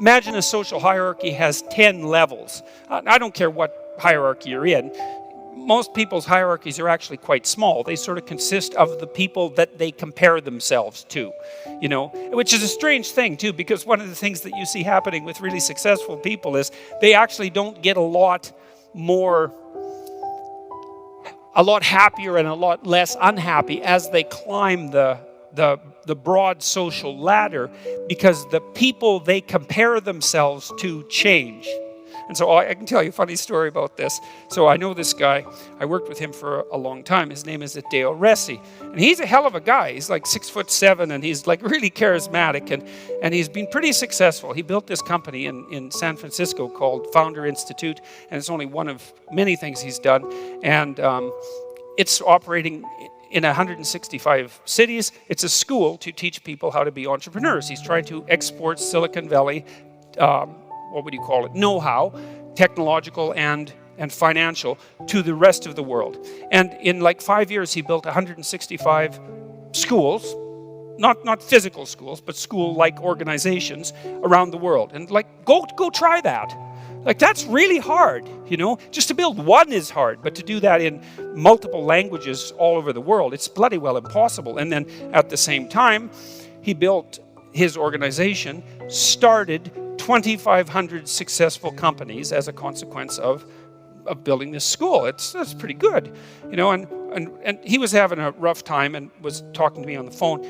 Imagine a social hierarchy has 10 levels. I don't care what hierarchy you're in. Most people's hierarchies are actually quite small. They sort of consist of the people that they compare themselves to, which is a strange thing too, because one of the things that you see happening with really successful people is they actually don't get a lot happier and a lot less unhappy as they climb the broad social ladder, because the people they compare themselves to change. And so I can tell you a funny story about this. So I know this guy. I worked with him for a long time. His name is Deo Resi. And he's a hell of a guy. He's like 6'7", and he's like really charismatic, and he's been pretty successful. He built this company in San Francisco called Founder Institute, and it's only one of many things he's done. And it's operating in 165 cities. It's a school to teach people how to be entrepreneurs. He's trying to export Silicon Valley what would you call it, know-how, technological and financial, to the rest of the world. And in like 5 years, he built 165 schools, not physical schools, but school-like organizations around the world. And like, go try that. Like, that's really hard, Just to build one is hard, but to do that in multiple languages all over the world, it's bloody well impossible. And then at the same time, he built his organization, started 2,500 successful companies as a consequence of building this school. That's pretty good, and he was having a rough time and was talking to me on the phone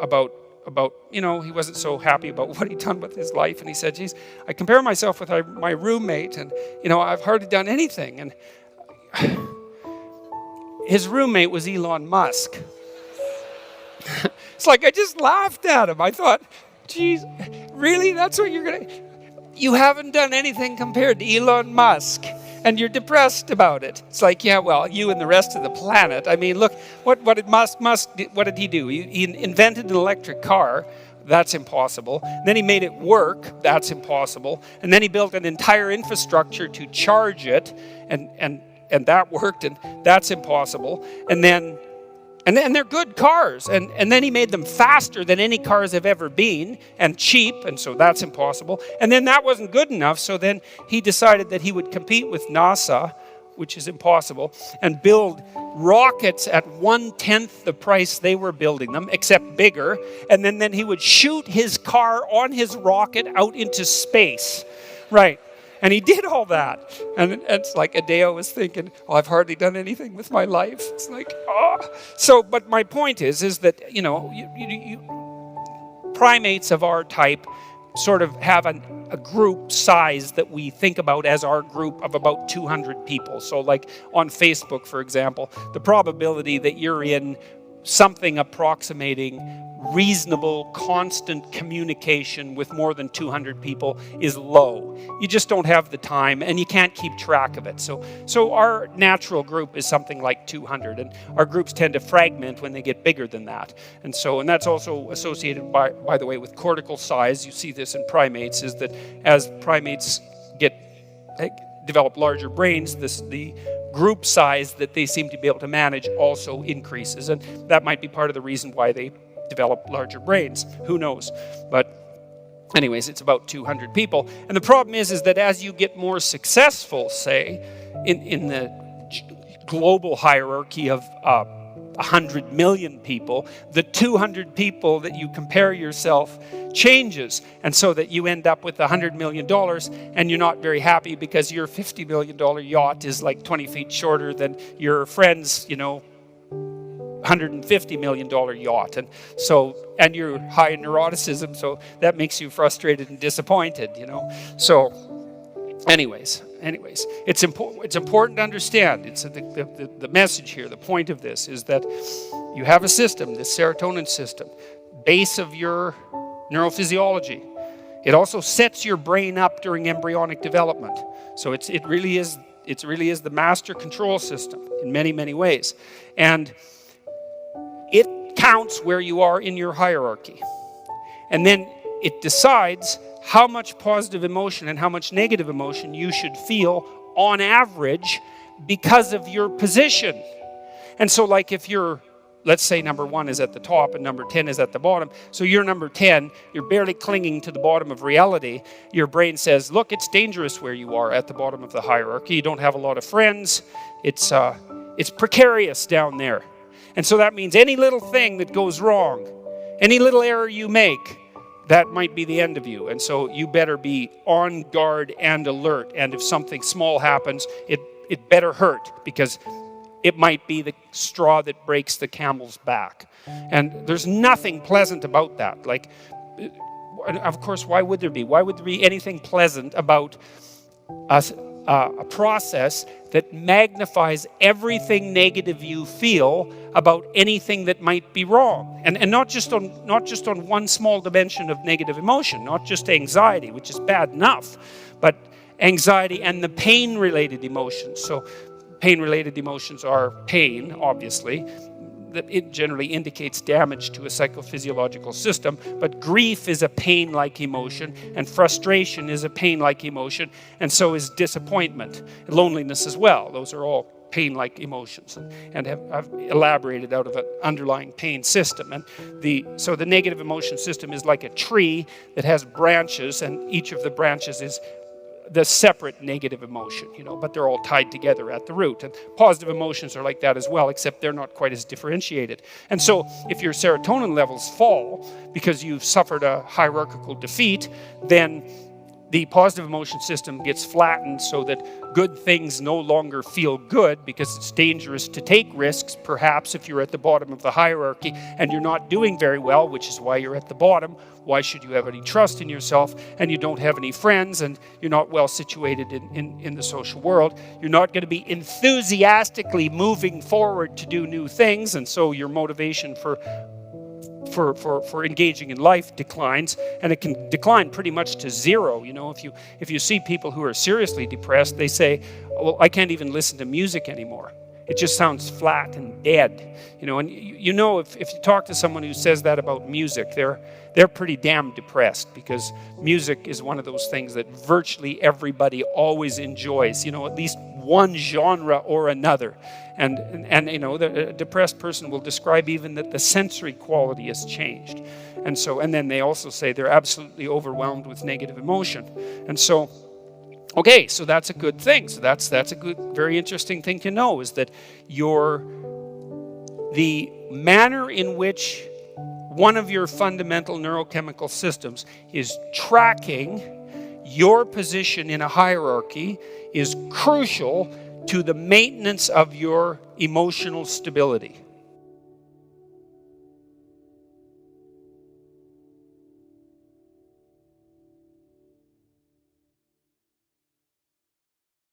about he wasn't so happy about what he'd done with his life. And he said, geez, I compare myself with my roommate, and I've hardly done anything. And his roommate was Elon Musk. It's like, I just laughed at him. I thought, geez, really? That's what you haven't done anything compared to Elon Musk, and you're depressed about it. It's like, yeah, well, you and the rest of the planet. I mean, look, what did Musk, what did he do? He invented an electric car. That's impossible. And then he made it work. That's impossible. And then he built an entire infrastructure to charge it, and that worked, and that's impossible. And they're good cars. And then he made them faster than any cars have ever been, and cheap, and so that's impossible. And then that wasn't good enough, so then he decided that he would compete with NASA, which is impossible, and build rockets at 1/10 the price they were building them, except bigger. And then he would shoot his car on his rocket out into space. Right. And he did all that. And it's like Adeo was thinking, I've hardly done anything with my life. It's like, So, but my point is that, primates of our type sort of have a group size that we think about as our group of about 200 people. So like on Facebook, for example, the probability that you're in something approximating reasonable, constant communication with more than 200 people is low. You just don't have the time, and you can't keep track of it. So our natural group is something like 200, and our groups tend to fragment when they get bigger than that. And that's also associated, by the way, with cortical size. You see this in primates, is that as primates develop larger brains, the group size that they seem to be able to manage also increases. And that might be part of the reason why they develop larger brains. Who knows? But anyways, it's about 200 people. And the problem is that as you get more successful, say, in the global hierarchy of 100 million people, the 200 people that you compare yourself changes. And so that you end up with $100 million, and you're not very happy because your $50 million yacht is like 20 feet shorter than your friend's, $150 million yacht. And you're high in neuroticism, so that makes you frustrated and disappointed, So anyways, it's important to understand. It's the message here, the point of this is that you have a system, this serotonin system, base of your neurophysiology. It also sets your brain up during embryonic development. So it really is the master control system in many, many ways. And it counts where you are in your hierarchy. And then it decides how much positive emotion and how much negative emotion you should feel on average because of your position. And so like if you're let's say number 1 is at the top and number 10 is at the bottom. So you're number 10, you're barely clinging to the bottom of reality. Your brain says, look, it's dangerous where you are at the bottom of the hierarchy. You don't have a lot of friends. It's precarious down there. And so that means any little thing that goes wrong, any little error you make, that might be the end of you. And so you better be on guard and alert. And if something small happens, it better hurt, because it might be the straw that breaks the camel's back. And there's nothing pleasant about that. Like, of course, why would there be? Why would there be anything pleasant about a process that magnifies everything negative you feel about anything that might be wrong? And not just on one small dimension of negative emotion, not just anxiety, which is bad enough, but anxiety and the pain-related emotions. So pain-related emotions are pain, obviously. It generally indicates damage to a psychophysiological system, but grief is a pain-like emotion, and frustration is a pain-like emotion, and so is disappointment, loneliness as well. Those are all pain-like emotions, and have elaborated out of an underlying pain system. And so the negative emotion system is like a tree that has branches, and each of the branches is the separate negative emotion, but they're all tied together at the root. And positive emotions are like that as well, except they're not quite as differentiated. And so if your serotonin levels fall because you've suffered a hierarchical defeat, then the positive emotion system gets flattened so that good things no longer feel good, because it's dangerous to take risks, perhaps, if you're at the bottom of the hierarchy and you're not doing very well, which is why you're at the bottom. Why should you have any trust in yourself? And you don't have any friends, and you're not well situated in the social world. You're not going to be enthusiastically moving forward to do new things, and so your motivation for engaging in life declines, and it can decline pretty much to zero. If you see people who are seriously depressed, they say, well, I can't even listen to music anymore. It just sounds flat and dead. And if you talk to someone who says that about music, they're pretty damn depressed, because music is one of those things that virtually everybody always enjoys, at least one genre or another. And the depressed person will describe even that the sensory quality has changed. And then they also say they're absolutely overwhelmed with negative emotion. And so, okay, so that's a good thing. So that's a good, very interesting thing to know, is that the manner in which one of your fundamental neurochemical systems is tracking your position in a hierarchy is crucial to the maintenance of your emotional stability.